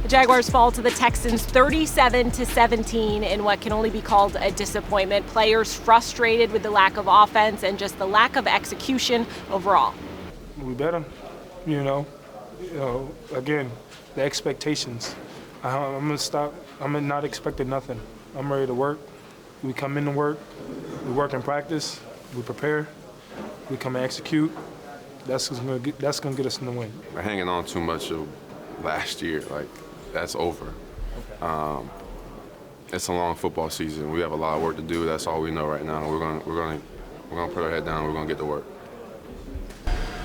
The Jaguars fall to the Texans 37-17 in what can only be called a disappointment. Players frustrated with the lack of offense and just the lack of execution overall. We better, again, the expectations. I'm gonna stop. I'm not expecting nothing. I'm ready to work. We come in to work. We work in practice. We prepare. We come and execute. That's gonna get us in the win. We're hanging on too much of last year. That's over. Okay. It's a long football season. We have a lot of work to do. That's all we know right now. We're gonna put our head down. We're gonna get to work.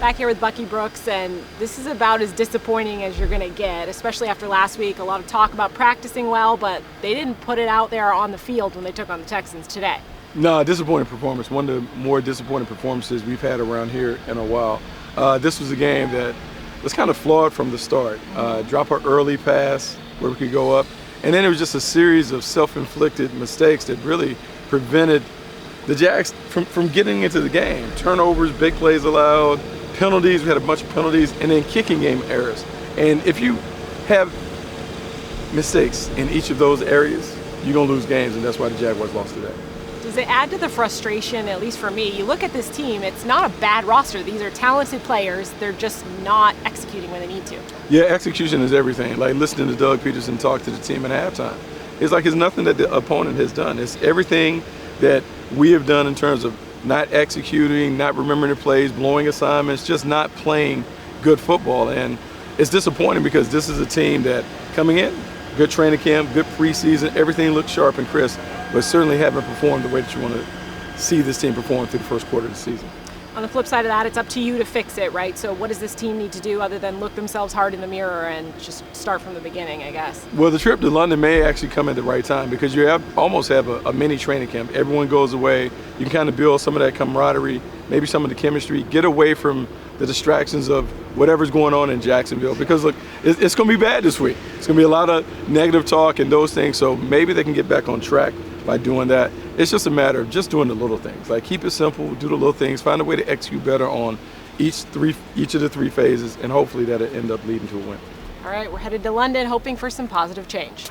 Back here with Bucky Brooks, and this is about as disappointing as you're going to get, especially after last week. A lot of talk about practicing well, but they didn't put it out there on the field when they took on the Texans today. No, disappointing performance. One of the more disappointing performances we've had around here in a while. This was a game that was kind of flawed from the start. Drop an early pass where we could go up, and then it was just a series of self-inflicted mistakes that really prevented the Jags from getting into the game. Turnovers, big plays allowed, penalties, we had a bunch of penalties, and then kicking game errors. And if you have mistakes in each of those areas, you're going to lose games, and that's why the Jaguars lost today. Does it add to the frustration, at least for me? You look at this team, it's not a bad roster. These are talented players. They're just not executing when they need to. Yeah, execution is everything. Like listening to Doug Peterson talk to the team at halftime. It's nothing that the opponent has done. It's everything that we have done in terms of not executing, not remembering the plays, blowing assignments, just not playing good football. And it's disappointing because this is a team that coming in, good training camp, good preseason, everything looks sharp and crisp, but certainly haven't performed the way that you want to see this team perform through the first quarter of the season. On the flip side of that, it's up to you to fix it, right? So what does this team need to do other than look themselves hard in the mirror and just start from the beginning, I guess? Well, the trip to London may actually come at the right time because you almost have a mini training camp. Everyone goes away. You can kind of build some of that camaraderie, maybe some of the chemistry, get away from the distractions of whatever's going on in Jacksonville. Because, look, it's going to be bad this week. It's going to be a lot of negative talk and those things, so maybe they can get back on track by doing that. It's just a matter of just doing the little things. Like, keep it simple, do the little things, find a way to execute better on each of the three phases, and hopefully that'll end up leading to a win. All right, we're headed to London hoping for some positive change.